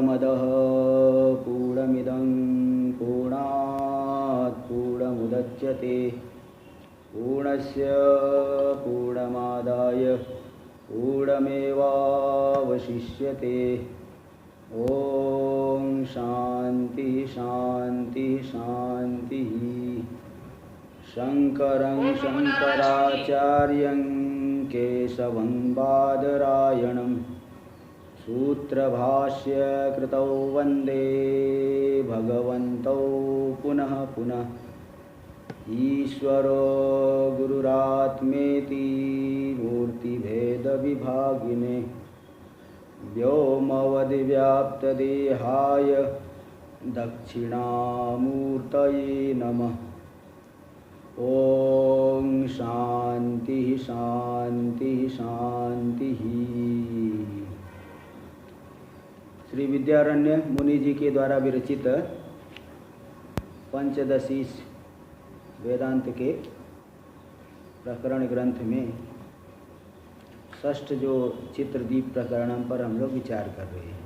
पूर्णमदः पूर्णमिदं पूर्णात् पूर्णमुदच्यते पूर्णस्य पूर्णमादाय पूर्णमेवावशिष्यते। ओम शांति शांति शांति। शंकरं शंकराचार्यं केशवं बादरायणं सूत्रभाष्य कृतौ वंदे भगवन्तौ पुनः पुनः। ईश्वरो गुरुरात्मेति मूर्तिभेदविभागिने व्योमवद्व्याप्तदेहाय दक्षिणामूर्तये नमः। ओम शांति शांति शांति। श्री विद्यारण्य मुनि जी के द्वारा विरचित पंचदशी वेदांत के प्रकरण ग्रंथ में षष्ठ जो चित्रदीप प्रकरण पर हम लोग विचार कर रहे हैं।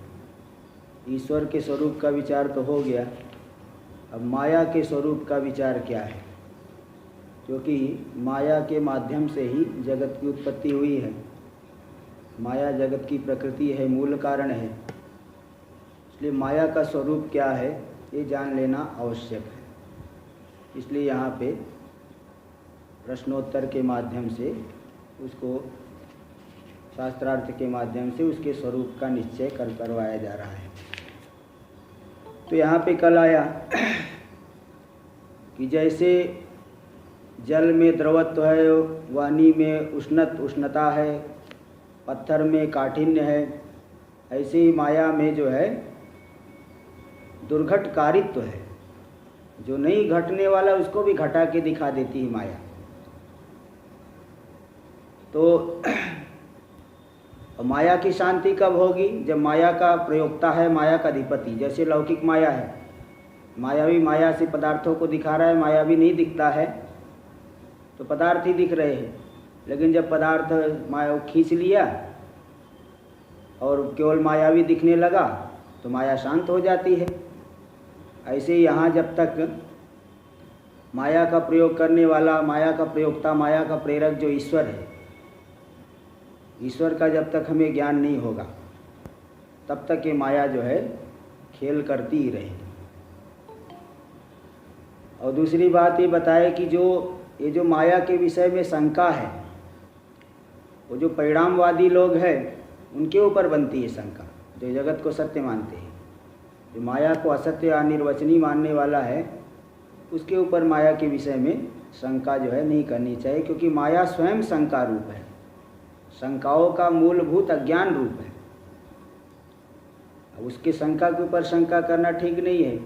ईश्वर के स्वरूप का विचार तो हो गया, अब माया के स्वरूप का विचार क्या है, क्योंकि माया के माध्यम से ही जगत की उत्पत्ति हुई है। माया जगत की प्रकृति है, मूल कारण है, इसलिए माया का स्वरूप क्या है ये जान लेना आवश्यक है। इसलिए यहाँ पे प्रश्नोत्तर के माध्यम से उसको, शास्त्रार्थ के माध्यम से उसके स्वरूप का निश्चय करवाया जा रहा है। तो यहाँ पे कल आया कि जैसे जल में द्रवत्व है, वाणी में उष्णता है, पत्थर में काठिन्य है, ऐसे ही माया में जो है दुर्घटकारित्व है। जो नहीं घटने वाला उसको भी घटा के दिखा देती है माया। तो माया की शांति कब होगी? जब माया का प्रयोक्ता है, माया का अधिपति। जैसे लौकिक माया है, मायावी माया से पदार्थों को दिखा रहा है, मायावी नहीं दिखता है तो पदार्थ ही दिख रहे हैं। लेकिन जब पदार्थ माया खींच लिया और केवल मायावी दिखने लगा तो माया शांत हो जाती है। ऐसे ही यहाँ जब तक माया का प्रयोग करने वाला, माया का प्रयोक्ता, माया का प्रेरक जो ईश्वर है, ईश्वर का जब तक हमें ज्ञान नहीं होगा तब तक ये माया जो है खेल करती ही रहेगी। और दूसरी बात ये बताए कि ये जो माया के विषय में शंका है, वो जो परिणामवादी लोग हैं उनके ऊपर बनती है शंका। जो जगत को सत्य मानते हैं, जो माया को असत्य अनिर्वचनीय मानने वाला है, उसके ऊपर माया के विषय में शंका जो है नहीं करनी चाहिए, क्योंकि माया स्वयं शंका रूप है। शंकाओं का मूलभूत अज्ञान रूप है। अब उसके शंका के ऊपर शंका करना ठीक नहीं है,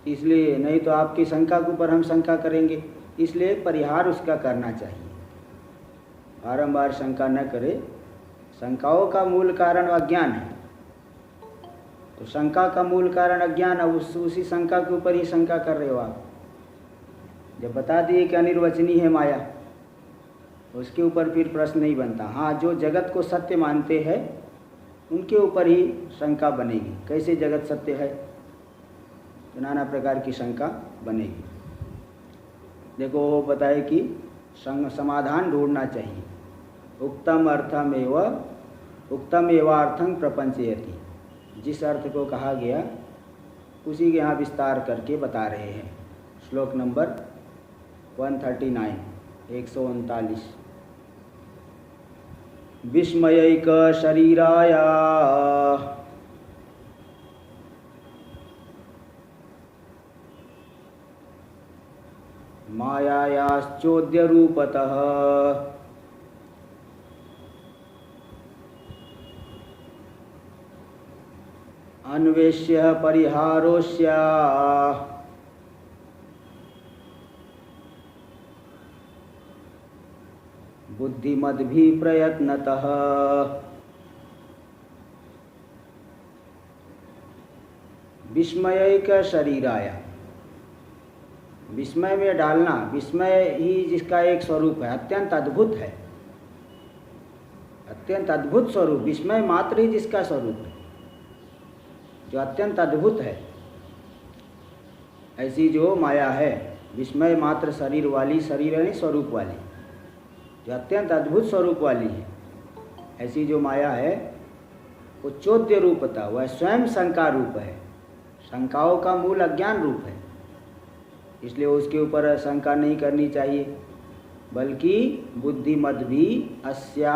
इसलिए नहीं तो आपकी शंका के ऊपर हम शंका करेंगे, इसलिए परिहार उसका करना चाहिए। बारंबार शंका न करे। शंकाओं का मूल कारण अज्ञान है, तो शंका का मूल कारण अज्ञान है, उसी शंका के ऊपर ही शंका कर रहे हो आप। जब बता दिए कि अनिर्वचनीय है माया, उसके ऊपर फिर प्रश्न नहीं बनता। हाँ, जो जगत को सत्य मानते हैं उनके ऊपर ही शंका बनेगी। कैसे जगत सत्य है, तो नाना प्रकार की शंका बनेगी। देखो वो बताए कि समाधान ढूंढना चाहिए। उक्तम एवार्थं प्रपंचयति, जिस अर्थ को कहा गया उसी के यहाँ विस्तार करके बता रहे हैं। श्लोक नंबर 139 139। विस्मयैक शरीराय मायायाश्चोद्य रूपतः अन्वेष्य परिहारोस्य बुद्धिमद्भि प्रयत्नतः विस्मयैक शरीराय। विस्मय में डालना, विस्मय ही जिसका एक स्वरूप है, अत्यंत अद्भुत है, अत्यंत अद्भुत स्वरूप। विस्मय मात्र ही जिसका स्वरूप है, जो अत्यंत अद्भुत है, ऐसी जो माया है विस्मय मात्र शरीर वाली, शरीर यानी स्वरूप वाली, जो अत्यंत अद्भुत स्वरूप वाली है, ऐसी जो माया है वो चौद्य रूपता, वह स्वयं शंका रूप है। शंकाओं का मूल अज्ञान रूप है, इसलिए उसके ऊपर शंका नहीं करनी चाहिए, बल्कि बुद्धिमद भी अस्या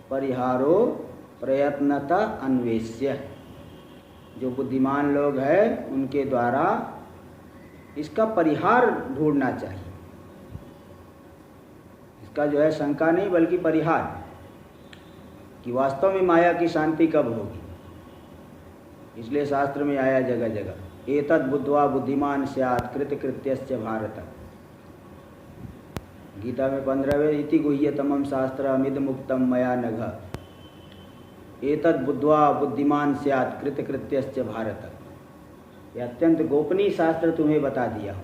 परिहारो प्रयत्नता अन्वेष्य, जो बुद्धिमान लोग हैं उनके द्वारा इसका परिहार ढूंढना चाहिए। इसका जो है शंका नहीं बल्कि परिहार, कि वास्तव में माया की शांति कब होगी। इसलिए शास्त्र में आया जगह जगह एतद् बुद्ध्वा बुद्धिमान स्यात् कृतकृत्यस्य भारत। गीता में 15वें इति गुह्यतमं शास्त्रमिद मुक्तम मया नघ एतद् बुद्ध्वा बुद्धिमान स्यात् कृतकृत्यस्य भारत। यह अत्यंत गोपनीय शास्त्र तुम्हें बता दिया हूँ।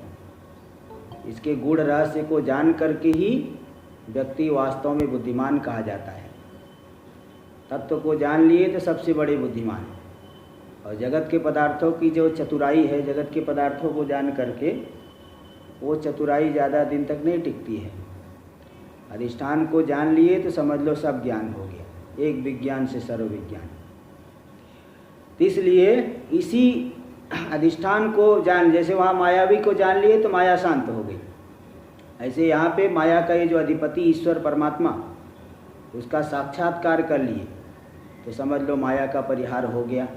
इसके गूढ़ रहस्य को जान करके ही व्यक्ति वास्तव में बुद्धिमान कहा जाता है। तत्व को जान लिए तो सबसे बड़े बुद्धिमान। और जगत के पदार्थों की जो चतुराई है, जगत के पदार्थों को जान करके वो चतुराई ज़्यादा दिन तक नहीं टिकती है। अधिष्ठान को जान लिए तो समझ लो सब ज्ञान हो गया, एक विज्ञान से सर्व विज्ञान। इसलिए इसी अधिष्ठान को जान, जैसे वहाँ मायावी को जान लिए तो माया शांत हो गई, ऐसे यहाँ पे माया का ये जो अधिपति ईश्वर परमात्मा, उसका साक्षात्कार कर लिए तो समझ लो माया का परिहार हो गया,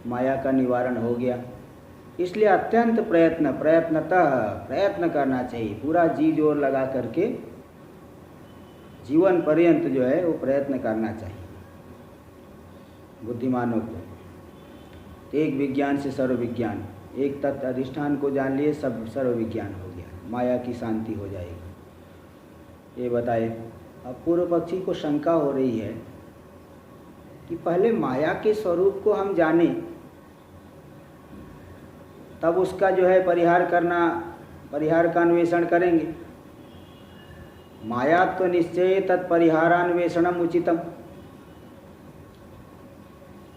माया का निवारण हो गया। इसलिए अत्यंत प्रयत्न करना चाहिए, पूरा जी जोर लगा करके जीवन पर्यंत जो है वो प्रयत्न करना चाहिए बुद्धिमानों को। एक विज्ञान से सर्व विज्ञान, एक तत्व अधिष्ठान को जान लिए सब सर्व विज्ञान हो गया, माया की शांति हो जाएगी। ये बताए। अब पूर्व पक्षी को शंका हो रही है कि पहले माया के स्वरूप को हम जाने, तब उसका जो है परिहार का अन्वेषण करेंगे। माया तो निश्चय तत्परिहारान्वेषणम उचितम।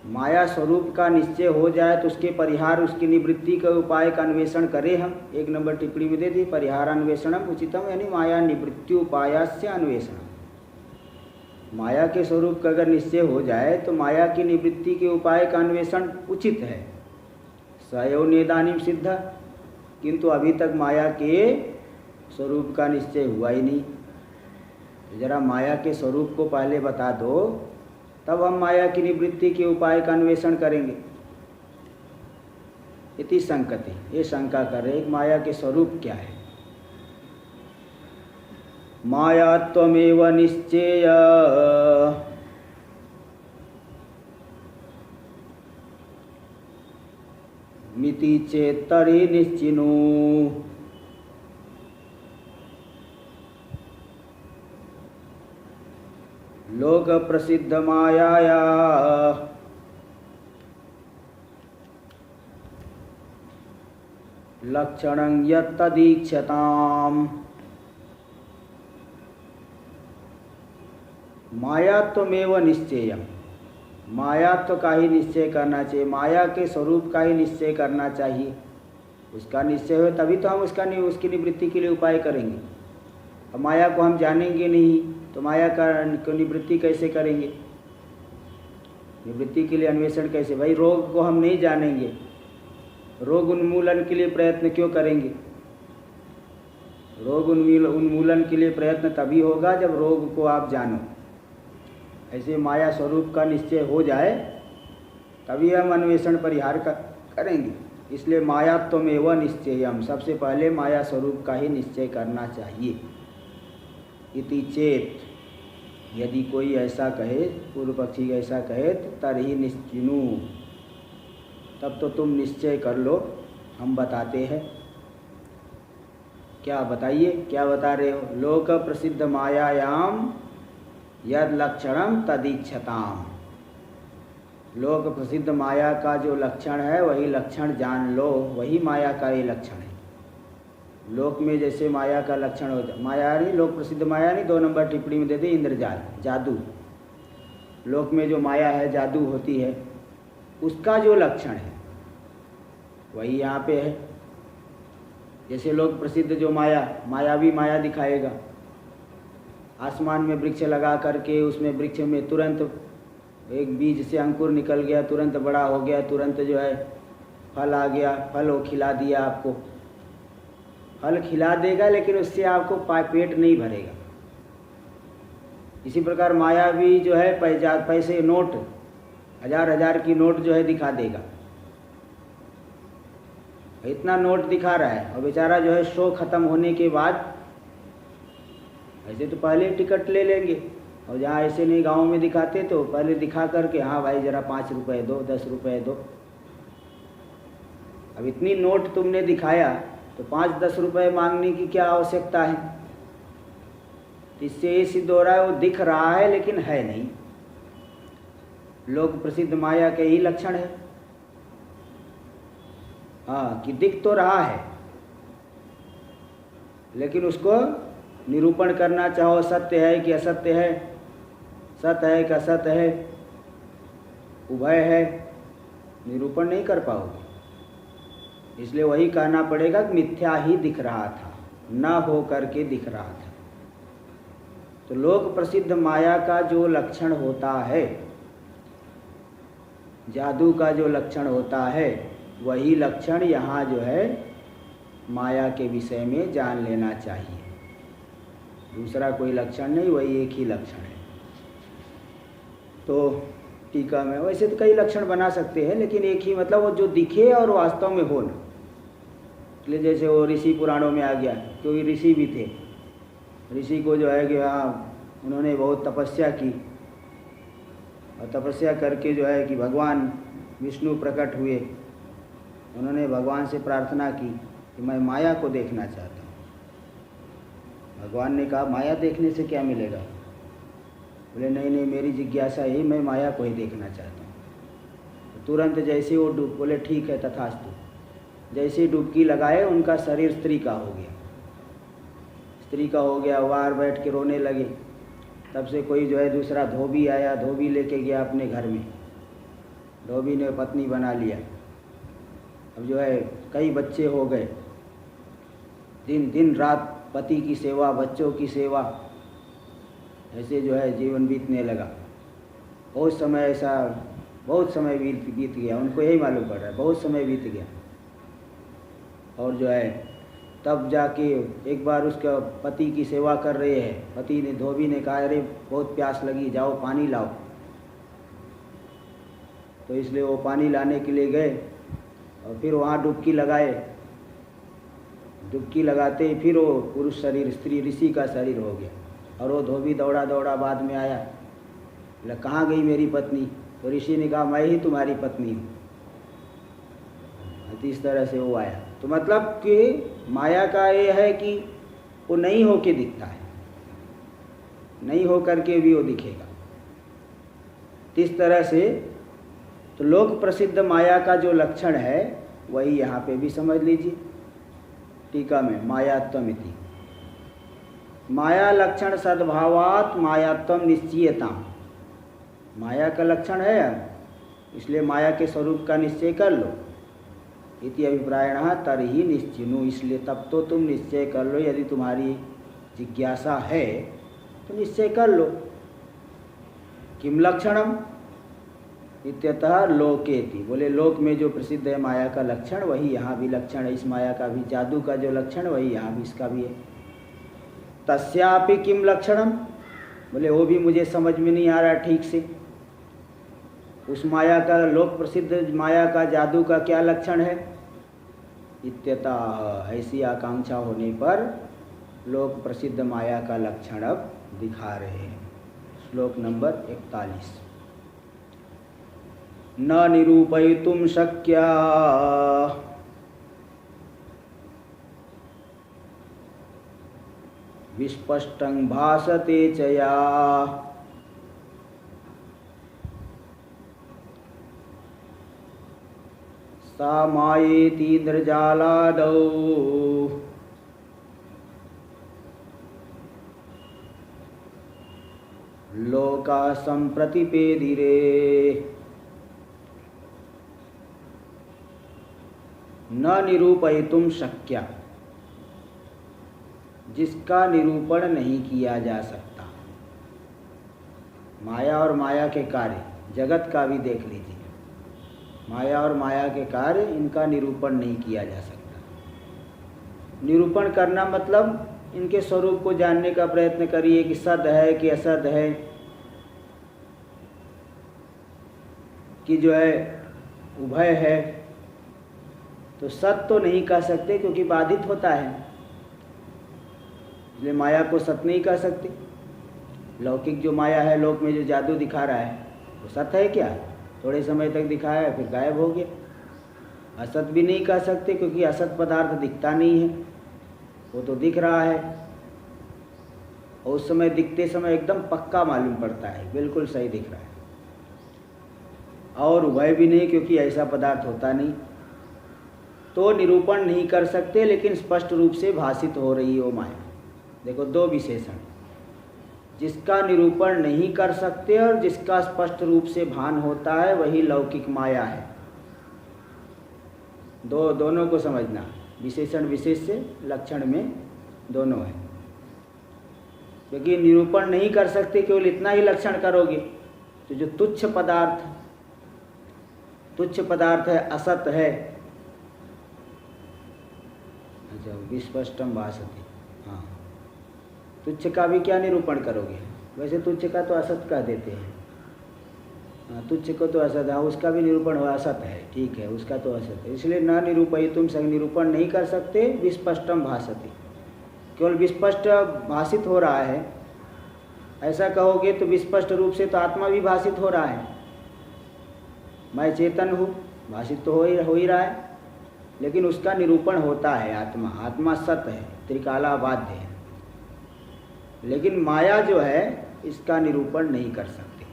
माया स्वरूप का निश्चय हो जाए तो उसके परिहार, उसकी निवृत्ति के उपाय का अन्वेषण करें हम। 1 नंबर टिप्पणी में दे दी, परिहारान्वेषणम उचितम यानी माया निवृत्ति उपायस्य अन्वेषणम। माया के स्वरूप का अगर निश्चय हो जाए तो माया की निवृत्ति के उपाय का अन्वेषण उचित है। सयो नेदानीम सिद्ध, किंतु अभी तक माया के स्वरूप का निश्चय हुआ ही नहीं। जरा माया के स्वरूप को पहले बता दो, तब हम माया की निवृत्ति के उपाय का अन्वेषण करेंगे। इति संकते, ये शंका कर रहे माया के स्वरूप क्या है। माया त्वमेव निश्चेय मिति चेत् तर्हि निश्चिनु। लोक प्रसिद्ध मायाया लक्षणं यत्तदीक्षताम्। मायात्वमेव निश्चेयम्, मायात्व का ही निश्चय करना चाहिए, माया के स्वरूप का ही निश्चय करना चाहिए। उसका निश्चय हो तभी तो हम उसकी निवृत्ति के लिए उपाय करेंगे। अब माया को हम जानेंगे नहीं तो माया का निवृत्ति कैसे करेंगे, निवृत्ति के लिए अन्वेषण कैसे। भाई रोग को हम नहीं जानेंगे, रोग उन्मूलन के लिए प्रयत्न क्यों करेंगे। रोग उन्मूलन के लिए प्रयत्न तभी होगा जब रोग को आप जानो। ऐसे माया स्वरूप का निश्चय हो जाए तभी हम अन्वेषण परिहार करेंगे। इसलिए मायात्वमेव निश्चयम्, सबसे पहले माया स्वरूप का ही निश्चय करना चाहिए। इति चेत, यदि कोई ऐसा कहे, पूर्व पक्षी ऐसा कहे तो तर्हि निश्चिनु, तब तो तुम निश्चय कर लो, हम बताते हैं। क्या बताइए, क्या बता रहे हो। लोक प्रसिद्ध मायायाम यद लक्षणम तदीक्षताम। लोक प्रसिद्ध माया का जो लक्षण है वही लक्षण जान लो, वही माया का ये लक्षण है। लोक में जैसे माया का लक्षण हो जाए, माया नहीं, लोक प्रसिद्ध माया नहीं, 2 नंबर टिप्पणी में दे दी इंद्रजाल, जादू। लोक में जो माया है जादू होती है, उसका जो लक्षण है वही यहाँ पे है। जैसे लोग प्रसिद्ध जो मायावी माया दिखाएगा, आसमान में वृक्ष लगा करके उसमें वृक्ष में तुरंत एक बीज से अंकुर निकल गया, तुरंत बड़ा हो गया, तुरंत जो है फल आ गया, फल वो खिला दिया आपको, फल खिला देगा लेकिन उससे आपको पेट नहीं भरेगा। इसी प्रकार मायावी जो है पैसे नोट, हजार की नोट जो है दिखा देगा, इतना नोट दिखा रहा है और बेचारा जो है शो खत्म होने के बाद, ऐसे तो पहले टिकट ले लेंगे और जहाँ ऐसे नहीं गाँव में दिखाते तो पहले दिखा करके हाँ भाई ज़रा 5 रुपये दो, 10 रुपये दो। अब इतनी नोट तुमने दिखाया तो 5-10 रुपये मांगने की क्या आवश्यकता है। इससे ये सिद्ध हो रहा है वो दिख रहा है लेकिन है नहीं। लोक प्रसिद्ध माया के ही लक्षण है, हाँ, कि दिख तो रहा है लेकिन उसको निरूपण करना चाहो सत्य है कि असत्य है, सत्य है कि असत्य है, उभय है, निरूपण नहीं कर पाओगे। इसलिए वही कहना पड़ेगा कि मिथ्या ही दिख रहा था, न हो करके दिख रहा था। तो लोक प्रसिद्ध माया का जो लक्षण होता है, जादू का जो लक्षण होता है, वही लक्षण यहाँ जो है माया के विषय में जान लेना चाहिए। दूसरा कोई लक्षण नहीं, वही एक ही लक्षण है। तो टीका में वैसे तो कई लक्षण बना सकते हैं लेकिन एक ही, मतलब वो जो दिखे और वास्तव में हो ना। इसलिए जैसे वो ऋषि पुराणों में आ गया, क्योंकि ऋषि भी थे, ऋषि को जो है कि हाँ उन्होंने बहुत तपस्या की और तपस्या करके जो है कि भगवान विष्णु प्रकट हुए। उन्होंने भगवान से प्रार्थना की कि मैं माया को देखना चाहता हूँ। भगवान ने कहा माया देखने से क्या मिलेगा? बोले नहीं नहीं, मेरी जिज्ञासा ही, मैं माया को ही देखना चाहता हूँ। तो तुरंत जैसे वो बोले ठीक है तथास्तु, जैसे डुबकी लगाए उनका शरीर स्त्री का हो गया, स्त्री का हो गया। बाहर बैठ के रोने लगे। तब से कोई जो है दूसरा धोबी आया, धोबी लेके गया अपने घर में, धोबी ने पत्नी बना लिया। अब जो है कई बच्चे हो गए, दिन दिन रात पति की सेवा, बच्चों की सेवा, ऐसे जो है जीवन बीतने लगा। बहुत समय ऐसा, बहुत समय बीत गया, उनको यही मालूम पड़ रहा है बहुत समय बीत गया। और जो है तब जाके एक बार उसका पति की सेवा कर रहे हैं, पति ने, धोबी ने कहा अरे बहुत प्यास लगी, जाओ पानी लाओ। तो इसलिए वो पानी लाने के लिए गए और फिर वहाँ डुबकी लगाए। डुबकी लगाते ही फिर वो पुरुष शरीर स्त्री ऋषि का शरीर हो गया। और वो धोबी दौड़ा दौड़ा बाद में आया, बोला कहाँ गई मेरी पत्नी? तो ऋषि ने कहा मैं ही तुम्हारी पत्नी हूँ। इस तरह से वो आया। तो मतलब कि माया का ये है कि वो नहीं होके दिखता है, नहीं हो करके भी वो दिखेगा। इस तरह से तो लोक प्रसिद्ध माया का जो लक्षण है वही यहाँ पे भी समझ लीजिए। टीका में मायात्वमिति, माया लक्षण सद्भावात् मायात्वम निश्चयता। माया का लक्षण है इसलिए माया के स्वरूप का निश्चय कर लो। इति अभिप्रायणः तर्हि निश्चिनु, इसलिए तब तो तुम निश्चय कर लो। यदि तुम्हारी जिज्ञासा है तो निश्चय कर लो। किम लक्षणम इत्यतः लोकेति, बोले लोक में जो प्रसिद्ध है माया का लक्षण वही यहाँ भी लक्षण है। इस माया का भी, जादू का जो लक्षण वही यहाँ भी इसका भी है। तस्यापि किम लक्षणम, बोले वो भी मुझे समझ में नहीं आ रहा ठीक से। उस माया का, लोक प्रसिद्ध माया का, जादू का क्या लक्षण है? इत्यतः, ऐसी आकांक्षा होने पर लोक प्रसिद्ध माया का लक्षण अब दिखा रहे हैं। श्लोक नंबर 41। न निरूपयितुं शक्या विस्पष्टं भासते च या सा मायेति इंद्रजालादौ लोका संप्रतिपेदिरे। न निरूपयितुम शक्या, जिसका निरूपण नहीं किया जा सकता। माया और माया के कार्य, जगत का भी देख लीजिए, माया और माया के कार्य, इनका निरूपण नहीं किया जा सकता। निरूपण करना मतलब इनके स्वरूप को जानने का प्रयत्न करिए कि सद है कि असद है, कि जो है उभय है। तो सत तो नहीं कह सकते क्योंकि बाधित होता है, इसलिए माया को सत नहीं कह सकते। लौकिक जो माया है, लोक में जो जादू दिखा रहा है, वो सत है क्या? थोड़े समय तक दिखाया फिर गायब हो गया। असत भी नहीं कह सकते क्योंकि असत पदार्थ दिखता नहीं है, वो तो दिख रहा है और उस समय दिखते समय एकदम पक्का मालूम पड़ता है, बिल्कुल सही दिख रहा है। और उभय भी नहीं क्योंकि ऐसा पदार्थ होता नहीं। तो निरूपण नहीं कर सकते, लेकिन स्पष्ट रूप से भाषित हो रही हो माया। देखो दो विशेषण, जिसका निरूपण नहीं कर सकते और जिसका स्पष्ट रूप से भान होता है, वही लौकिक माया है। दोनों को समझना, विशेषण विशेष से लक्षण में दोनों है। क्योंकि निरूपण नहीं कर सकते, केवल इतना ही लक्षण करोगे तो जो तुच्छ पदार्थ है, असत है। अच्छा, विस्पष्टम भासते, हाँ, तुच्छ का भी क्या निरूपण करोगे? वैसे तुच्छ का तो असत कह देते हैं, हाँ, तुच्छ को तो असत, हाँ, उसका भी निरूपण हो असत है, ठीक है, उसका तो असत है। इसलिए न निरूपयितुम संग, निरूपण नहीं कर सकते। विस्पष्टम भासते, केवल विस्पष्ट भाषित हो रहा है। ऐसा कहोगे तो विस्पष्ट रूप से तो आत्मा भी भाषित हो रहा है। मैं चेतन हूँ, भाषित तो हो ही रहा है, लेकिन उसका निरूपण होता है। आत्मा सत है, त्रिकाला बाध्य है, लेकिन माया जो है इसका निरूपण नहीं कर सकते।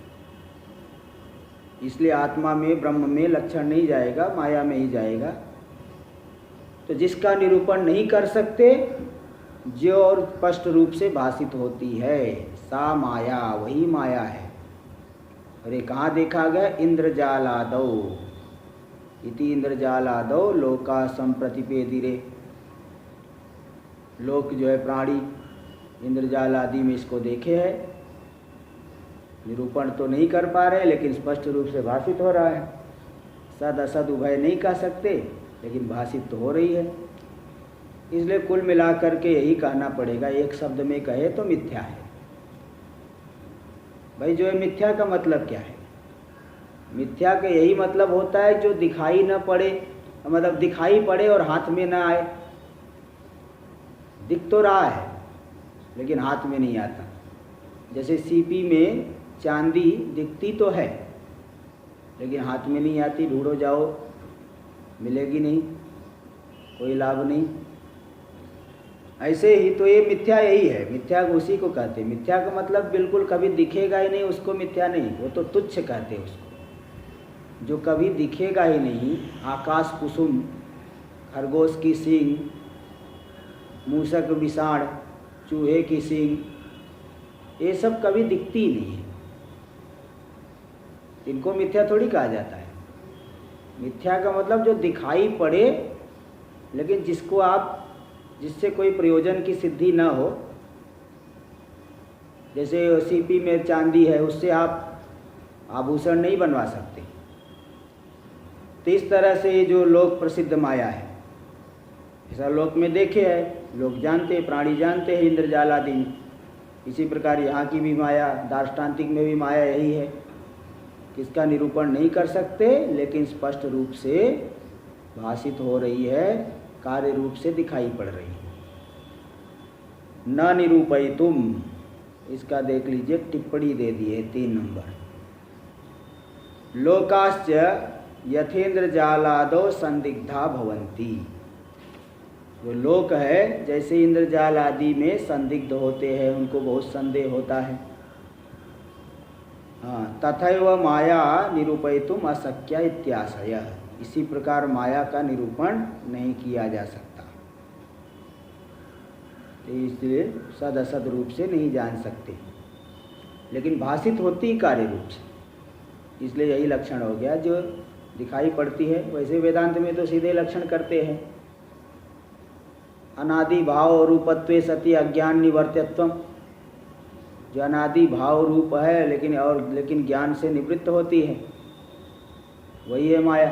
इसलिए आत्मा में, ब्रह्म में लक्षण नहीं जाएगा, माया में ही जाएगा। तो जिसका निरूपण नहीं कर सकते, जो और स्पष्ट रूप से भाषित होती है, सा माया, वही माया है। और ये कहाँ देखा गया? इंद्रजालादौ इति इंद्रजालादौ लोका संप्रतिपेदिरे। लोक जो है प्राणी, इंद्रजाल आदि में इसको देखे है। निरूपण तो नहीं कर पा रहे, लेकिन स्पष्ट रूप से भाषित हो रहा है। सद असद उभय नहीं कह सकते, लेकिन भाषित तो हो रही है। इसलिए कुल मिलाकर के यही कहना पड़ेगा, एक शब्द में कहे तो मिथ्या है। भाई जो है मिथ्या का मतलब क्या है? मिथ्या का यही मतलब होता है जो दिखाई न पड़े, मतलब दिखाई पड़े और हाथ में न आए। दिख तो रहा है लेकिन हाथ में नहीं आता। जैसे सीपी में चांदी दिखती तो है लेकिन हाथ में नहीं आती, ढूंढो जाओ मिलेगी नहीं, कोई लाभ नहीं। ऐसे ही तो ये मिथ्या यही है, मिथ्या उसी को कहते हैं। मिथ्या का मतलब बिल्कुल कभी दिखेगा ही नहीं, उसको मिथ्या नहीं, वो तो तुच्छ कहते हैं उसको। जो कभी दिखेगा ही नहीं, आकाश कुसुम, खरगोश की सींग, मूसक विषाण, चूहे की सींग, ये सब कभी दिखती ही नहीं है, इनको मिथ्या थोड़ी कहा जाता है। मिथ्या का मतलब जो दिखाई पड़े लेकिन जिससे कोई प्रयोजन की सिद्धि न हो। जैसे सीपी में चांदी है, उससे आप आभूषण नहीं बनवा सकते। तो इस तरह से ये जो लोक प्रसिद्ध माया है, ऐसा लोक में देखे है, लोग जानते हैं, प्राणी जानते हैं इंद्रजाल आदि में। इसी प्रकार यहाँ की भी माया, दार्ष्टान्तिक में भी माया यही है, किसका निरूपण नहीं कर सकते लेकिन स्पष्ट रूप से भाषित हो रही है, कार्य रूप से दिखाई पड़ रही है। न निरूपयितुम, इसका देख लीजिए, टिप्पणी दे दी है 3 नंबर। लोकाश्च यथेन्द्रजालादो संदिग्धा भवन्ति। जो लोक है जैसे इंद्रजाल आदि में संदिग्ध होते हैं, उनको बहुत संदेह होता है। हाँ, तथैव माया निरूपयितुम अशक्या इत्याशय। इसी प्रकार माया का निरूपण नहीं किया जा सकता, तो इसलिए सद असद रूप से नहीं जान सकते, लेकिन भाषित होती कार्य रूप से। इसलिए यही लक्षण हो गया, जो दिखाई पड़ती है। वैसे वेदांत में तो सीधे लक्षण करते हैं। अनादि भाव रूपत्वे सति अज्ञान निवर्त्यत्वम, जो अनादि भाव रूप है लेकिन ज्ञान से निवृत्त होती है, वही है माया।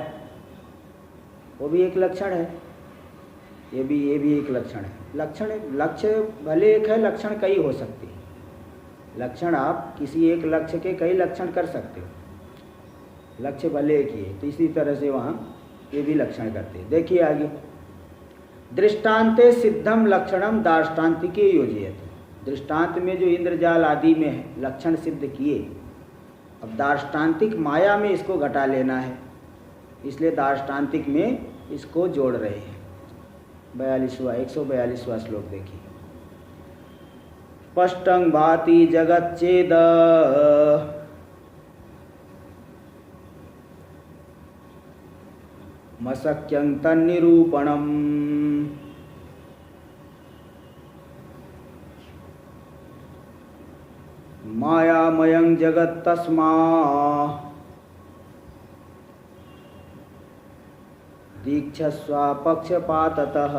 वो भी एक लक्षण है, ये भी एक लक्षण है। लक्ष्य भले एक है, लक्षण कई हो सकते हैं। लक्षण आप किसी एक लक्ष्य के कई लक्षण कर सकते हो, लक्ष्य भले एक ही है। तो इसी तरह से वहाँ ये भी लक्षण करते हैं। देखिए आगे, दृष्टांते सिद्धम लक्षणम दार्ष्टान्तिके योजयति। दृष्टांत में जो इंद्रजाल आदि में है लक्षण सिद्ध किए, अब दार्ष्टान्तिक माया में इसको घटा लेना है, इसलिए दार्ष्टान्तिक में इसको जोड़ रहे हैं। 142वां श्लोक देखिए। स्पष्टं भाति जगच्चेद मशक्यं तन्निरूपणम् मायामयं जगत्तस्मा दीक्षस्व पक्षपाततः।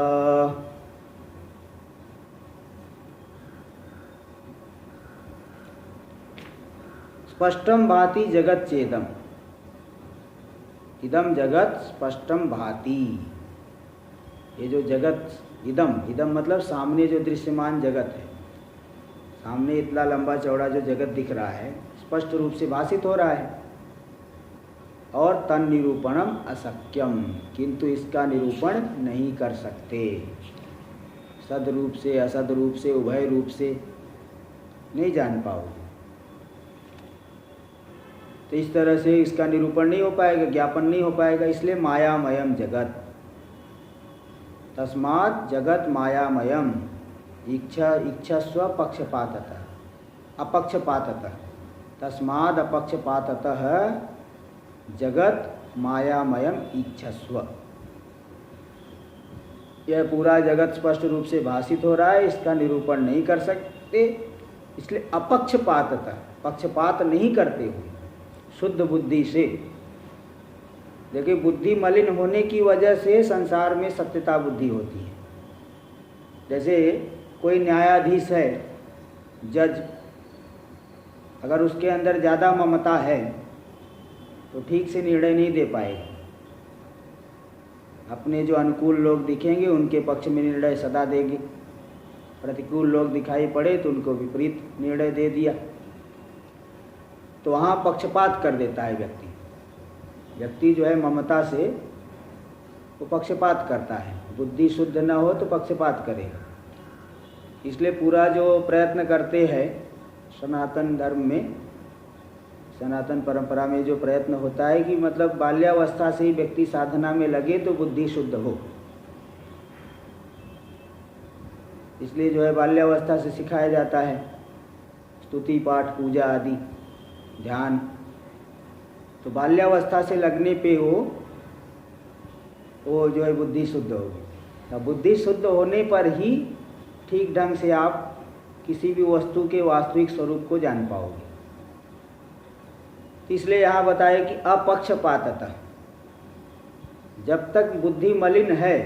स्पष्टं भाति जगच्चेदम, इदम जगत स्पष्टम भाति। ये जो जगत इदम मतलब सामने जो दृश्यमान जगत है, सामने इतना लंबा चौड़ा जो जगत दिख रहा है स्पष्ट रूप से भाषित हो रहा है। और तन निरूपणम अशक्यम, किंतु इसका निरूपण नहीं कर सकते। सद रूप से असद रूप से उभय रूप से नहीं जान पाओगे। तो इस तरह से इसका निरूपण नहीं हो पाएगा, ज्ञापन नहीं हो पाएगा। इसलिए मायामयम जगत, तस्मात् जगत मायामयम इच्छस्व पक्षपाततः अपक्षपाततः, तस्माद् अपक्षपाततः जगत मायामयम इच्छस्व। यह पूरा जगत स्पष्ट रूप से भाषित हो रहा है, इसका निरूपण नहीं कर सकते, इसलिए अपक्षपाततः, पक्षपात नहीं करते हुए शुद्ध बुद्धि से। देखिए, बुद्धि मलिन होने की वजह से संसार में सत्यता बुद्धि होती है। जैसे कोई न्यायाधीश है, जज, अगर उसके अंदर ज़्यादा ममता है तो ठीक से निर्णय नहीं दे पाएगा। अपने जो अनुकूल लोग दिखेंगे उनके पक्ष में निर्णय सदा देंगे, प्रतिकूल लोग दिखाई पड़े तो उनको विपरीत निर्णय दे दिया। तो वहाँ पक्षपात कर देता है व्यक्ति जो है ममता से वो पक्षपात करता है। बुद्धि शुद्ध न हो तो पक्षपात करेगा। इसलिए पूरा जो प्रयत्न करते हैं सनातन धर्म में, सनातन परंपरा में जो प्रयत्न होता है कि मतलब बाल्यावस्था से ही व्यक्ति साधना में लगे तो बुद्धि शुद्ध हो। इसलिए जो है बाल्यावस्था से सिखाया जाता है स्तुति पाठ पूजा आदि ध्यान। तो बाल्यावस्था से लगने पे वो जो है बुद्धि शुद्ध होगी। तो बुद्धि शुद्ध होने पर ही ठीक ढंग से आप किसी भी वस्तु के वास्तविक स्वरूप को जान पाओगे। इसलिए यहाँ बताया कि अपक्षपाततः, जब तक बुद्धि मलिन है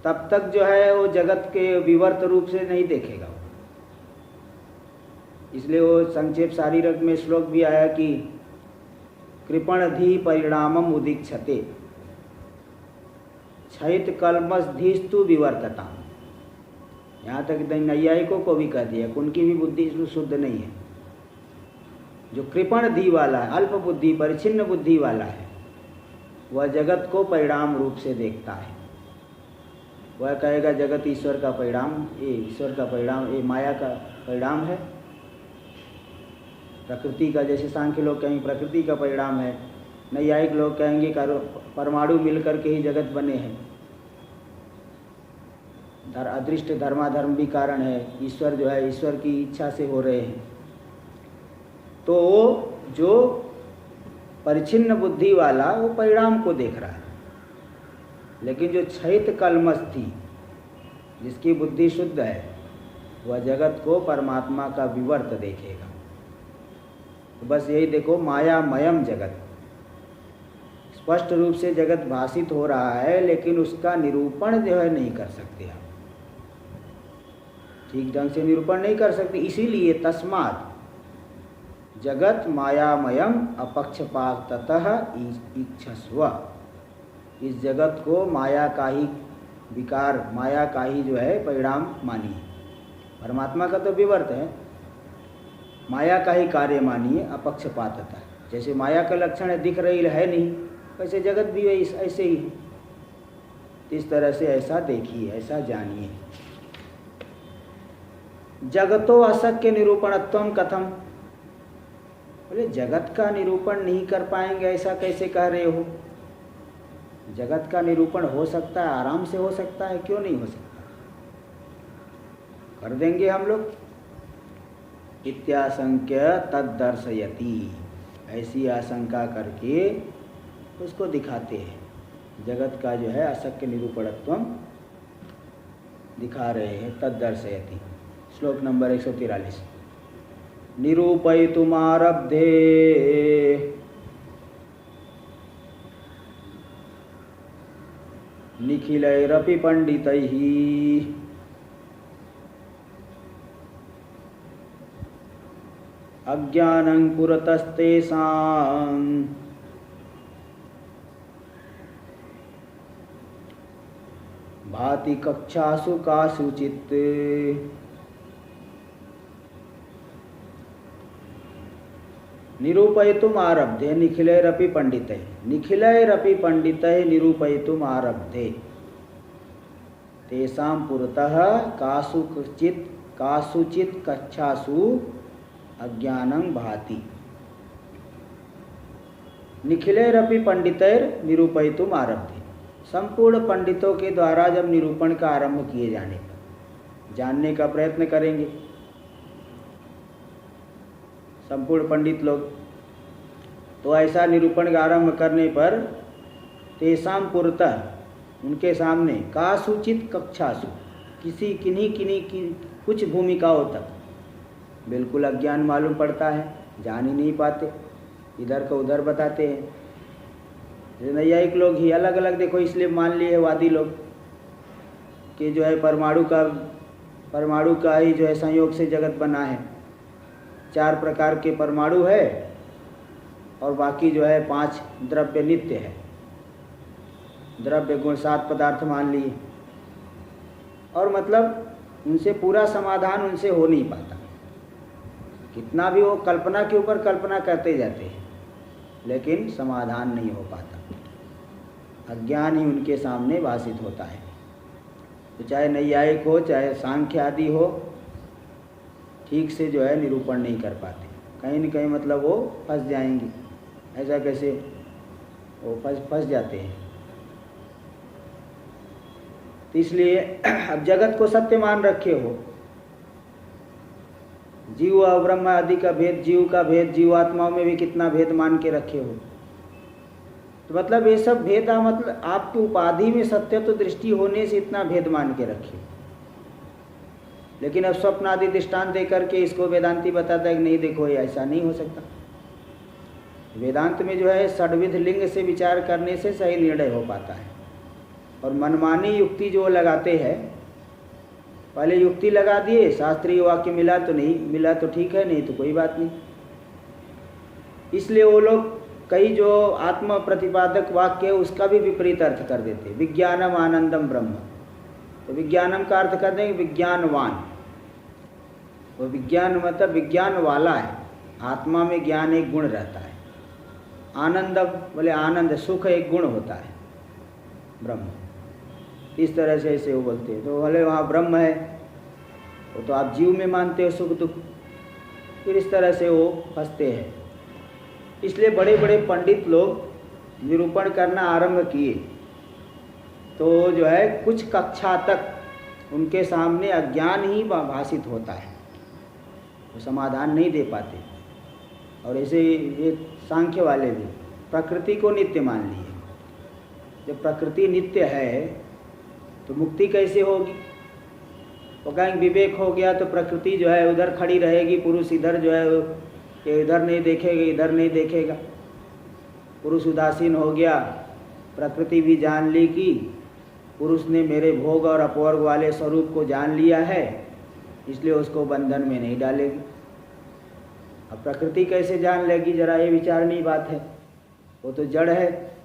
तब तक जो है वो जगत के विवर्त रूप से नहीं देखेगा। इसलिए वो संक्षेप शारीरक में श्लोक भी आया कि कृपणधि परिणामम उदीक्षते क्षयित कल्मषधीस्तु विवर्तता। यहाँ तक नैयायिकों को भी कह दिया कि उनकी भी बुद्धि शुद्ध नहीं है। जो कृपण धी वाला है, अल्प बुद्धि परिच्छिन्न बुद्धि वाला है, वह जगत को परिणाम रूप से देखता है। वह कहेगा जगत ईश्वर का परिणाम, ये ईश्वर का परिणाम, ये माया का परिणाम है, प्रकृति का, जैसे सांख्य लोग कहेंगे प्रकृति का परिणाम है, नैयायिक लोग कहेंगे परमाणु मिलकर के ही जगत बने हैं, अदृष्ट धर्माधर्म भी कारण है, ईश्वर जो है ईश्वर की इच्छा से हो रहे हैं। तो जो परिच्छिन्न बुद्धि वाला वो परिणाम को देख रहा है, लेकिन जो क्षयित कल्मष थी, जिसकी बुद्धि शुद्ध है, वह जगत को परमात्मा का विवर्त देखेगा। तो बस यही देखो, मायामयम जगत, स्पष्ट रूप से जगत भाषित हो रहा है, लेकिन उसका निरूपण जो है नहीं कर सकते आप, ठीक ढंग से निरूपण नहीं कर सकते। इसीलिए तस्मात् जगत मायामयम अपक्षपाततः इच्छस्व, इस जगत को माया का ही विकार, माया का ही जो है परिणाम मानिए। परमात्मा का तो विवर्त है, माया का ही कार्य मानिए अपक्षपाततः। जैसे माया का लक्षण है, दिख रही है नहीं, वैसे जगत भी है ऐसे ही। इस तरह से ऐसा देखिए, ऐसा जानिए। जगतो अशक्य निरूपणत्वम कथम, बोले जगत का निरूपण नहीं कर पाएंगे ऐसा कैसे कह रहे हो? जगत का निरूपण हो सकता है, आराम से हो सकता है, क्यों नहीं हो सकता, कर देंगे हम लोग। इत्याशंक्य तद्दर्शयति, ऐसी आशंका करके उसको दिखाते हैं। जगत का जो है अशक्य निरूपणत्व दिखा रहे हैं। तद्दर्शयति, श्लोक नंबर 143। निरूपयितुमारब्धे निखिलैरपि पंडितैः अज्ञानं पुरतस्तेषां भाति कक्षासु कासुचित् निरूपयितुम आरब्धे निखिलैरपि पंडितैः, निखिलैरपि पंडितैः निरूपयितुम आरब्धे तेषां पुरतः कासुचित् कक्षासु अज्ञानं भाति। निखिलैरपि पंडितैर् निरूपयितुम आरब्धे, संपूर्ण पंडितों के द्वारा जब निरूपण का आरंभ किए जाने पर, जानने का प्रयत्न करेंगे संपूर्ण पंडित लोग, तो ऐसा निरूपण का आरंभ करने पर तेषां पुरतः, उनके सामने, कासुचित कक्षासु, किन्हीं की कुछ भूमिकाओं तक बिल्कुल अज्ञान मालूम पड़ता है, जान ही नहीं पाते, इधर को उधर बताते हैं। नैयायिक लोग ही अलग अलग देखो, इसलिए मान लिए वादी लोग कि जो है परमाणु का ही जो है संयोग से जगत बना है। 4 प्रकार के परमाणु है और बाकी जो है 5 द्रव्य नित्य है। द्रव्य गुण 7 पदार्थ मान लिए, और मतलब उनसे पूरा समाधान उनसे हो नहीं पाता। कितना भी वो कल्पना के ऊपर कल्पना करते जाते हैं, लेकिन समाधान नहीं हो पाता। अज्ञान ही उनके सामने भाषित होता है। तो चाहे नैयायिक हो, चाहे सांख्य आदि हो, ठीक से जो है निरूपण नहीं कर पाते। कहीं न कहीं मतलब वो फंस जाएंगे। ऐसा कैसे? वो फंस जाते हैं। तो इसलिए अब जगत को सत्य मान रखे हो, जीव और ब्रह्म आदि का भेद, जीव का भेद, जीवात्माओं में भी कितना भेद मान के रखे हो। तो मतलब ये सब भेद, मतलब आपकी उपाधि में सत्य तो दृष्टि होने से इतना भेद मान के रखे। लेकिन अब स्वप्न आदि दृष्टांत दे करके इसको वेदांती बताता है कि नहीं देखो ये ऐसा नहीं हो सकता। वेदांत में जो है षड्विध लिंग से विचार करने से सही निर्णय हो पाता है। और मनमानी युक्ति जो लगाते हैं, पहले युक्ति लगा दिए, शास्त्रीय वाक्य मिला तो नहीं मिला तो ठीक है, नहीं तो कोई बात नहीं। इसलिए वो लोग कई जो आत्म प्रतिपादक वाक्य है उसका भी विपरीत अर्थ कर देते। विज्ञानम आनंदम ब्रह्म, तो विज्ञानम का अर्थ कर देंगे विज्ञानवान। वो विज्ञान मतलब विज्ञान वाला है, आत्मा में ज्ञान एक गुण रहता है। आनंदम बोले आनंद, सुख एक गुण होता है ब्रह्म। इस तरह से ऐसे वो बोलते हैं। तो बोले वहाँ ब्रह्म है, वो तो आप जीव में मानते हो सुख दुख। फिर इस तरह से वो फंसते हैं। इसलिए बड़े बड़े पंडित लोग निरूपण करना आरंभ किए तो जो है कुछ कक्षा तक उनके सामने अज्ञान ही भाषित होता है, वो समाधान नहीं दे पाते। और ऐसे ये सांख्य वाले भी प्रकृति को नित्य मान लिए। जब प्रकृति नित्य है तो मुक्ति कैसे होगी? वो कहेंगे विवेक हो गया तो प्रकृति जो है उधर खड़ी रहेगी, पुरुष इधर जो है इधर नहीं देखेगा, इधर नहीं देखेगा। पुरुष उदासीन हो गया, प्रकृति भी जान ली कि पुरुष ने मेरे भोग और अपवर्ग वाले स्वरूप को जान लिया है, इसलिए उसको बंधन में नहीं डालेगी। अब प्रकृति कैसे जान लेगी, जरा ये विचारनीय बात है। वो तो जड़ है,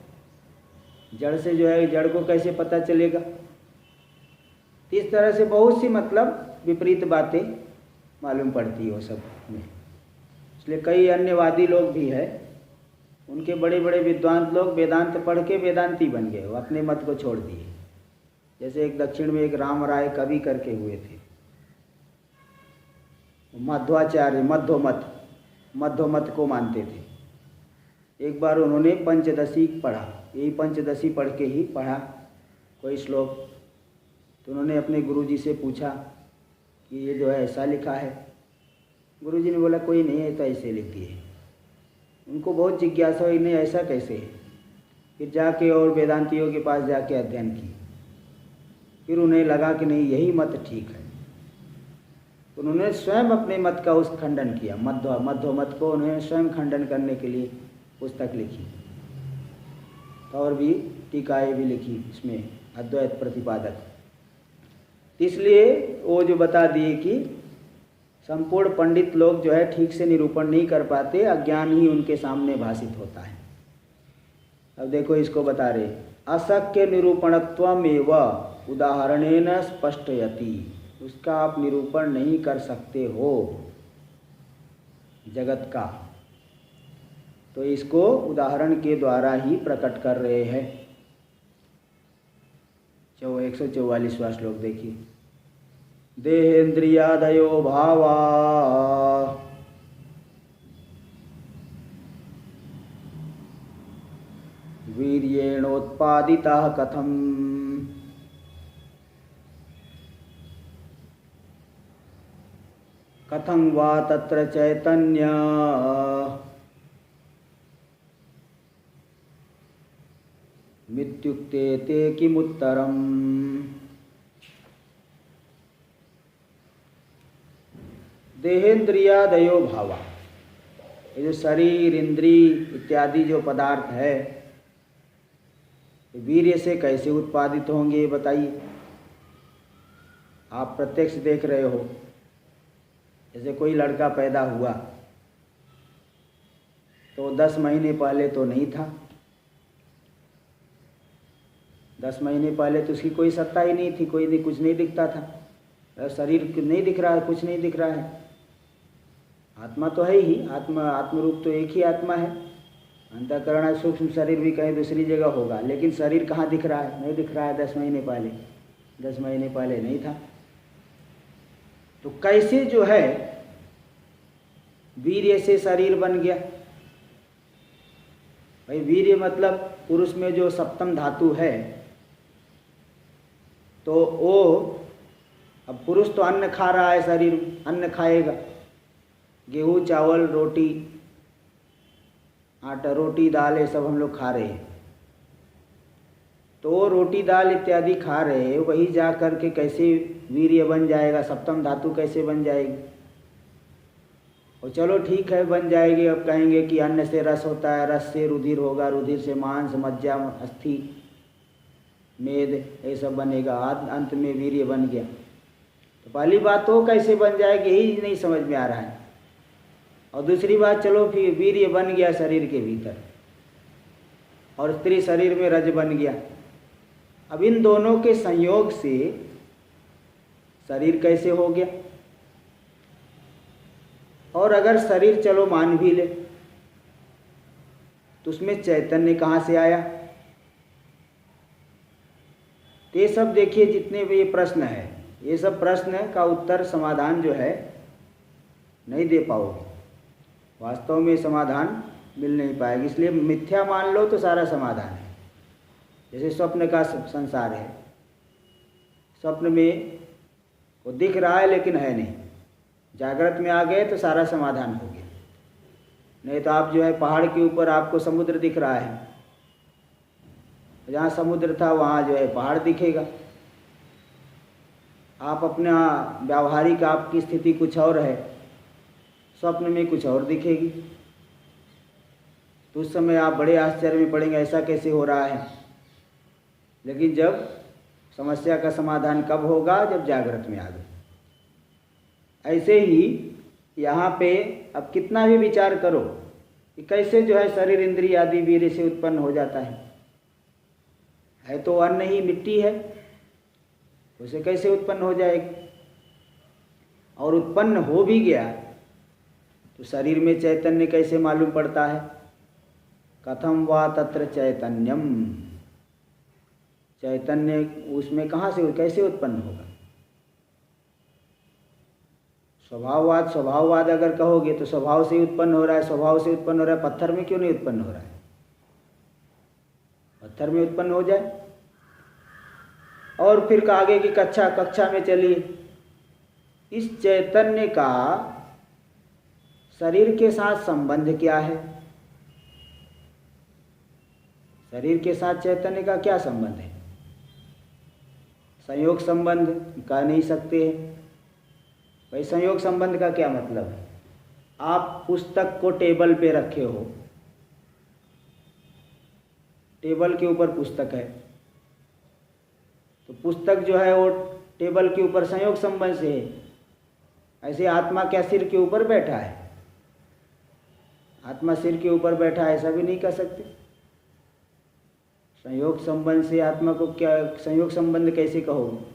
जड़ से जो है जड़ को कैसे पता चलेगा। इस तरह से बहुत सी मतलब विपरीत बातें मालूम पड़ती है वो सब में। इसलिए कई अन्यवादी लोग भी है, उनके बड़े बड़े विद्वान लोग वेदांत पढ़ के वेदांती बन गए, वो अपने मत को छोड़ दिए। जैसे एक दक्षिण में एक राम राय कवि करके हुए थे, मध्वाचार्य, मध्वमत को मानते थे। एक बार उन्होंने पंचदशी पढ़ा, यही पंचदशी पढ़ के ही पढ़ा कोई श्लोक, तो उन्होंने अपने गुरुजी से पूछा कि ये जो है ऐसा लिखा है। गुरुजी ने बोला कोई नहीं, ऐसा ऐसे लिख दिए। उनको बहुत जिज्ञासा हुई, नहीं ऐसा कैसे है। फिर जाके और वेदांतियों के पास जाके अध्ययन की, फिर उन्हें लगा कि नहीं यही मत ठीक है। उन्होंने स्वयं अपने मत का उस खंडन किया, मध्वमत को उन्होंने स्वयं खंडन करने के लिए पुस्तक लिखी, और भी टीकाएँ भी लिखी इसमें अद्वैत प्रतिपादक। इसलिए वो जो बता दिए कि संपूर्ण पंडित लोग जो है ठीक से निरूपण नहीं कर पाते, अज्ञान ही उनके सामने भाषित होता है। अब देखो इसको बता रहे, अशक्य निरूपणत्वमेव उदाहरणेन स्पष्टयति, उसका आप निरूपण नहीं कर सकते हो जगत का, तो इसको उदाहरण के द्वारा ही प्रकट कर रहे हैं। 144वां श्लोक देखिए, देहेन्द्रियादयो भावा वीर्येणोत्पादिताः कथम कथं वा तत्र चैतन्य मित्युक्ते ते किमुत्तरम्। देहेन्द्रियादयो भावा, ये जो शरीर इंद्री इत्यादि जो पदार्थ है, वीर्य से कैसे उत्पादित होंगे ये बताइए। आप प्रत्यक्ष देख रहे हो, जैसे कोई लड़का पैदा हुआ तो 10 महीने पहले तो नहीं था, 10 महीने पहले तो उसकी कोई सत्ता ही नहीं थी, कोई कुछ नहीं दिखता था, शरीर नहीं दिख रहा है, कुछ नहीं दिख रहा है। आत्मा तो है ही, आत्मरूप तो एक ही आत्मा है। अंतःकरण सूक्ष्म शरीर भी कहीं दूसरी जगह होगा, लेकिन शरीर कहाँ दिख रहा है, नहीं दिख रहा है। 10 महीने पहले नहीं था। तो कैसे जो है वीर्य से शरीर बन गया। भाई वीर्य मतलब पुरुष में जो सप्तम धातु है, तो वो अब पुरुष तो अन्न खा रहा है, शरीर अन्न खाएगा, गेहूँ चावल रोटी आटा रोटी दाल ये सब हम लोग खा रहे हैं। तो वो रोटी दाल इत्यादि खा रहे हैं, वही जा कर के कैसे वीर्य बन जाएगा, सप्तम धातु कैसे बन जाएगी। और चलो ठीक है बन जाएगी। अब कहेंगे कि अन्न से रस होता है, रस से रुधिर होगा, रुधिर से मांस मज्जा अस्थि मेद ये सब बनेगा, अंत में वीर्य बन गया। तो पहली बात तो कैसे बन जाएगी यही नहीं समझ में आ रहा है। और दूसरी बात, चलो फिर वीर्य बन गया शरीर के भीतर और स्त्री शरीर में रज बन गया। अब इन दोनों के संयोग से शरीर कैसे हो गया। और अगर शरीर चलो मान भी ले तो उसमें चैतन्य कहाँ से आया। तो ये सब देखिए जितने भी ये प्रश्न है, ये सब प्रश्न का उत्तर समाधान जो है नहीं दे पाओगे, वास्तव में समाधान मिल नहीं पाएगा। इसलिए मिथ्या मान लो तो सारा समाधान है। जैसे स्वप्न का संसार है, स्वप्न में वो दिख रहा है लेकिन है नहीं, जागृत में आ गए तो सारा समाधान हो गया। नहीं तो आप जो है पहाड़ के ऊपर आपको समुद्र दिख रहा है, जहाँ समुद्र था वहाँ जो है पहाड़ दिखेगा। आप अपना व्यावहारिक आपकी स्थिति कुछ और है, स्वप्न में कुछ और दिखेगी। तो उस समय आप बड़े आश्चर्य में पड़ेंगे, ऐसा कैसे हो रहा है। लेकिन जब समस्या का समाधान कब होगा, जब जागृत में आ गए। ऐसे ही यहाँ पे अब कितना भी विचार करो कि कैसे जो है शरीर इंद्रिय आदि वीर्य से उत्पन्न हो जाता है तो अन्न ही मिट्टी है, उसे कैसे उत्पन्न हो जाएगा। और उत्पन्न हो भी गया तो शरीर में चैतन्य कैसे मालूम पड़ता है। कथम वा तत्र चैतन्यम, चैतन्य उसमें कहाँ से कैसे उत्पन्न होगा। स्वभाववाद अगर कहोगे तो स्वभाव से उत्पन्न हो रहा है, स्वभाव से उत्पन्न हो रहा है, पत्थर में क्यों नहीं उत्पन्न हो रहा है। पत्थर में उत्पन्न हो जाए। और फिर आगे की कक्षा में चलिए, इस चैतन्य का शरीर के साथ संबंध क्या है। शरीर के साथ चैतन्य का क्या संबंध है। संयोग संबंध कह नहीं सकते हैं भाई। संयोग संबंध का क्या मतलब है। आप पुस्तक को टेबल पे रखे हो, टेबल के ऊपर पुस्तक है, तो पुस्तक जो है वो टेबल के ऊपर संयोग संबंध से है। ऐसे आत्मा क्या सिर के ऊपर बैठा है। आत्मा सिर के ऊपर बैठा है ऐसा भी नहीं कह सकते। संयोग संबंध से आत्मा को क्या संयोग संबंध कैसे कहोगे।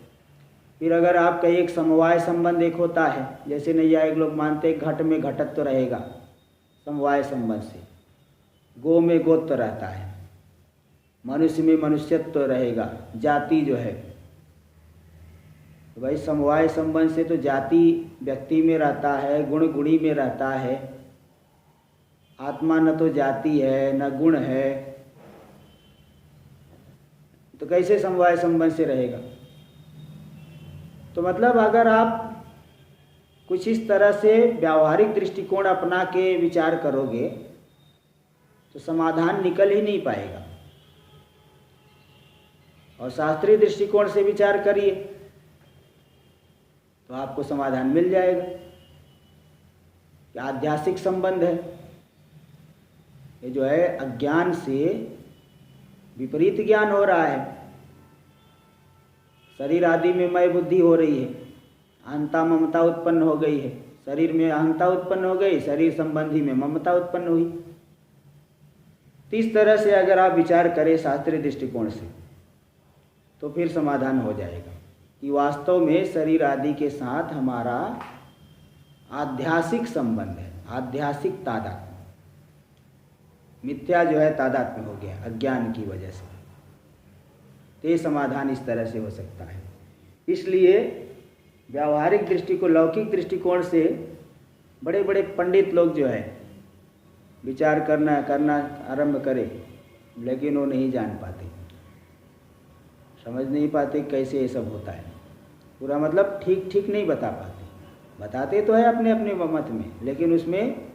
फिर अगर आपका एक समवाय संबंध एक होता है, जैसे नैयायिक लोग मानते हैं घट में घटत्व तो रहेगा समवाय संबंध से, गो में गोत्व तो रहता है, मनुष्य में मनुष्यत्व तो रहेगा, जाति जो है। तो भाई समवाय संबंध से तो जाति व्यक्ति में रहता है, गुण गुणी में रहता है। आत्मा न तो जाति है न गुण है, तो कैसे समवाय संबंध से रहेगा। तो मतलब अगर आप कुछ इस तरह से व्यावहारिक दृष्टिकोण अपना के विचार करोगे तो समाधान निकल ही नहीं पाएगा। और शास्त्रीय दृष्टिकोण से विचार करिए तो आपको समाधान मिल जाएगा। क्या आध्यात्मिक संबंध है, ये जो है अज्ञान से विपरीत ज्ञान हो रहा है। शरीर आदि में मैं बुद्धि हो रही है, अहंता ममता उत्पन्न हो गई है। शरीर में अहंता उत्पन्न हो गई, शरीर संबंधी में ममता उत्पन्न हुई। तो इस तरह से अगर आप विचार करें शास्त्रीय दृष्टिकोण से तो फिर समाधान हो जाएगा कि वास्तव में शरीर आदि के साथ हमारा आध्यात्मिक संबंध है, आध्यात्मिक तादात्म्य। मिथ्या जो है तादात्म्य हो गया अज्ञान की वजह से। तो ये समाधान इस तरह से हो सकता है। इसलिए व्यावहारिक दृष्टिकोण, लौकिक दृष्टिकोण से बड़े बड़े पंडित लोग जो है विचार करना आरंभ करें, लेकिन वो नहीं जान पाते, समझ नहीं पाते कैसे ये सब होता है। पूरा मतलब ठीक नहीं बता पाते। बताते तो है अपने अपने मत में, लेकिन उसमें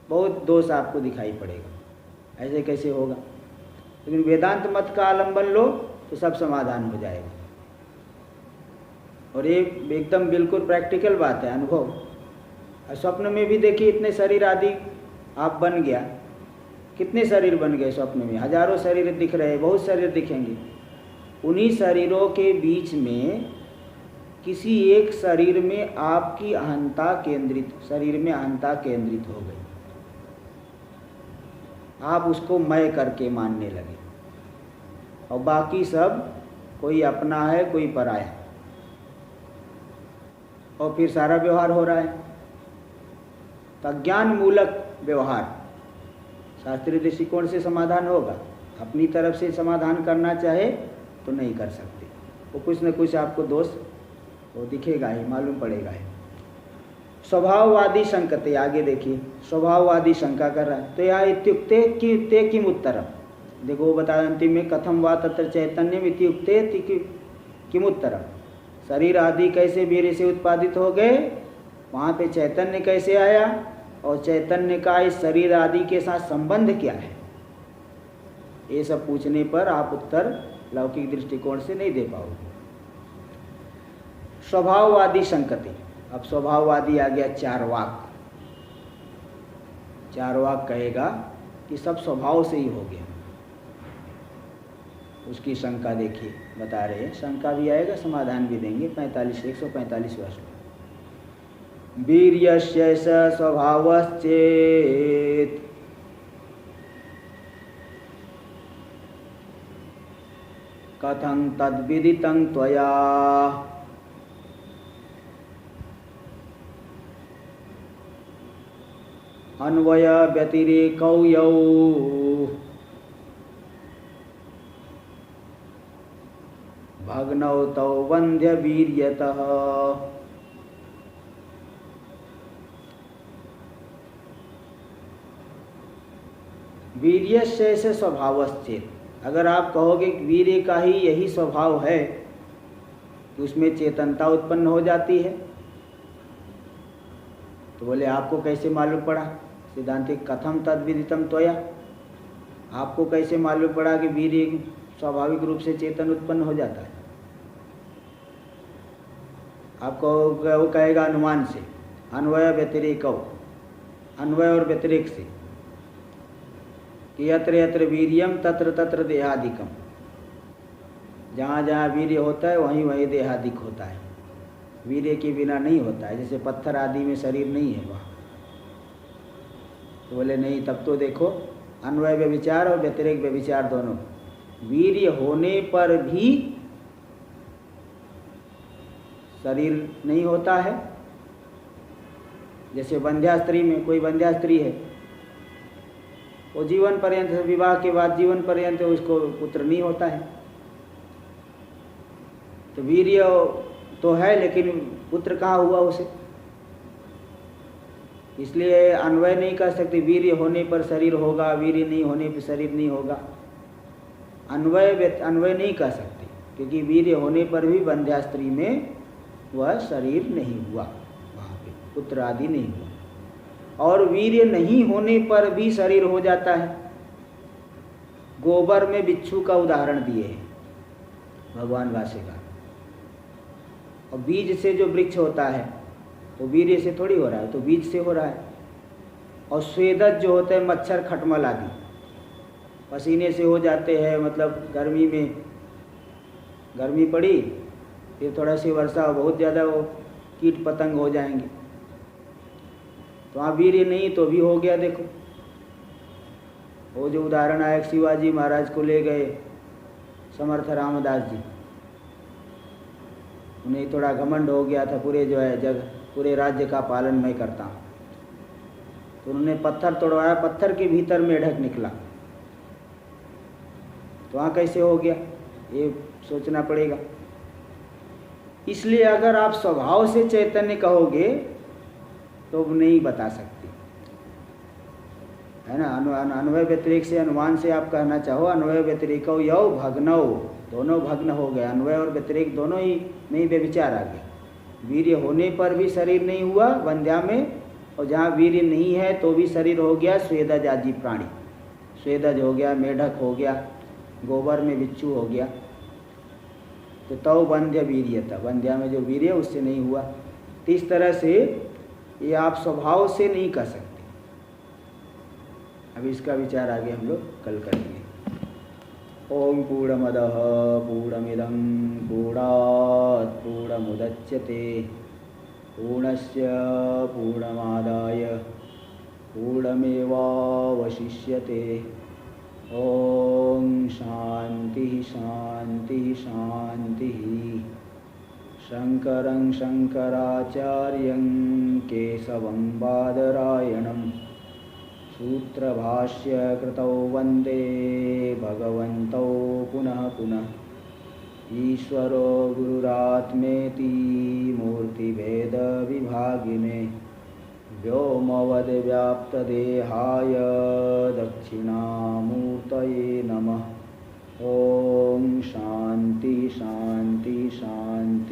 बहुत दोष आपको दिखाई पड़ेगा। ऐसे कैसे होगा। लेकिन वेदांत मत का आलंबन लो तो सब समाधान हो जाएगा। और ये एकदम बिल्कुल प्रैक्टिकल बात है, अनुभव। और स्वप्न में भी देखिए इतने शरीर आदि आप बन गया, कितने शरीर बन गए स्वप्न में, हजारों शरीर दिख रहे, बहुत शरीर दिखेंगे। उन्हीं शरीरों के बीच में किसी एक शरीर में आपकी अहंता केंद्रित, शरीर में अहंता केंद्रित हो गई, आप उसको मैं करके मानने लगे, और बाकी सब कोई अपना है कोई पराया, और फिर सारा व्यवहार हो रहा है। तो अज्ञान मूलक व्यवहार शास्त्रीय दृष्टिकोण से समाधान होगा। अपनी तरफ से समाधान करना चाहे तो नहीं कर सकते, वो कुछ न कुछ आपको दोष वो दिखेगा ही, मालूम पड़ेगा ही। स्वभाववादी शंकते, आगे देखिए स्वभाववादी शंका कर रहा है। तो यह इत्युक्ते कि किम उत्तरम, देखो वो बताया अंतिम में कथम वा तत्र चैतन्यम इत्युक्ते किम उत्तरम। शरीर आदि कैसे वीर्य से उत्पादित हो गए, वहाँ पे चैतन्य कैसे आया, और चैतन्य का इस शरीर आदि के साथ संबंध क्या है। ये सब पूछने पर आप उत्तर लौकिक दृष्टिकोण से नहीं दे पाओगे। स्वभाववादी शंकते, अब स्वभाववादी आ गया चारवाक। चारवाक कहेगा कि सब स्वभाव से ही हो गया। उसकी शंका देखिए, बता रहे हैं, शंका भी आएगा समाधान भी देंगे। 145 वर्ष में वीर्यस्य स्वभावश्चेत् कथं तद्विदितं त्वया अन्वय व्यतिरेकौ यौ भग्नौ तौ वंध्य वीर्यतः। वीर्यस्य से स्वभावश्चेत्, अगर आप कहोगे कि वीर्य का ही यही स्वभाव है तो उसमें चेतनता उत्पन्न हो जाती है, तो बोले आपको कैसे मालूम पड़ा? सिद्धांतिक कथम तद्विदितम त्वया, आपको कैसे मालूम पड़ा कि वीर्य स्वाभाविक रूप से चेतन उत्पन्न हो जाता है? आपको वो कहेगा अनुमान से, अन्वय व्यतिरेक, अन्वय और व्यतिरेक से कि यत्र यत्र वीर्यम तत्र तत्र देहादिकम, जहाँ जहाँ वीर्य होता है वहीं वहीं देहादिक होता है, वीर्य के बिना नहीं होता है। जैसे पत्थर आदि में शरीर नहीं है वहाँ, तो बोले नहीं, तब तो देखो अन्वय व्यभिचार और व्यतिरेक व्यभिचार दोनों, वीर्य होने पर भी शरीर नहीं होता है। जैसे वंध्या स्त्री में, कोई वंध्या स्त्री है, वो जीवन पर्यंत, विवाह के बाद जीवन पर्यंत उसको पुत्र नहीं होता है, तो वीर्य तो है लेकिन पुत्र कहाँ हुआ उसे? इसलिए अन्वय नहीं कर सकते, वीर्य होने पर शरीर होगा, वीर्य नहीं होने पर शरीर नहीं होगा। अन्वय नहीं कर सकते, क्योंकि वीर्य होने पर भी वंध्या स्त्री में वह शरीर नहीं हुआ, वहाँ पे पुत्र आदि नहीं हुआ। और वीर्य नहीं होने पर भी शरीर हो जाता है। गोबर में बिच्छू का उदाहरण दिए हैं भगवान भाष्यकार। और बीज से जो वृक्ष होता है वो वीर्य से थोड़ी हो रहा है, तो बीज से हो रहा है। और स्वेदज जो होते हैं, मच्छर खटमल आदि, पसीने से हो जाते हैं। मतलब गर्मी में, गर्मी पड़ी फिर थोड़ा सी वर्षा, बहुत ज़्यादा वो कीट पतंग हो जाएंगे, तो वहाँ वीर्य नहीं तो भी हो गया। देखो वो जो उदाहरण आया, शिवाजी महाराज को ले गए समर्थ रामदास जी, उन्हें थोड़ा घमंड हो गया था, पूरे जो है पूरे राज्य का पालन मैं करता हूँ, तो उन्होंने पत्थर तोड़वाया, पत्थर के भीतर मेढक निकला, तो वहाँ कैसे हो गया ये सोचना पड़ेगा। इसलिए अगर आप स्वभाव से चैतन्य कहोगे तो नहीं बता सकते, है ना। अन्वय व्यतिरेक से, अनुमान से आप कहना चाहो अन्वय व्यतिरेक यौ भग्नौ, दोनों भग्न हो गए, अन्वय और व्यतिरेक दोनों ही नहीं व्यभिचार आ गया। वीर्य होने पर भी शरीर नहीं हुआ वंध्या में, और जहाँ वीर्य नहीं है तो भी शरीर हो गया स्वेदज आदि प्राणी, स्वेदज हो गया, मेढक हो गया, गोबर में बिच्छू हो गया, तो तव वंध्य वीर्यता, वंध्या में जो वीर्य उससे नहीं हुआ। तो इस तरह से ये आप स्वभाव से नहीं कर सकते। अब इसका विचार आगे हम लोग कल करेंगे। ओम पूर्णमदः पूर्णमिदं पूर्णात् पूर्णमुदच्यते पूर्णस्य पूर्णमादाय पूर्णमेवावशिष्यते। ओम शांति शांति शांति। शंकरं शंकराचार्यं केशवं बादरायणं सूत्रभाष्य कृतौ वंदे भगवन्तौ पुनः पुनः। ईश्वरो गुरुरात्मेति मूर्तिभेद विभागिने व्योमवद्व्याप्तदेहाय दक्षिणामूर्तये नमः। ओम शांति शांति शांति।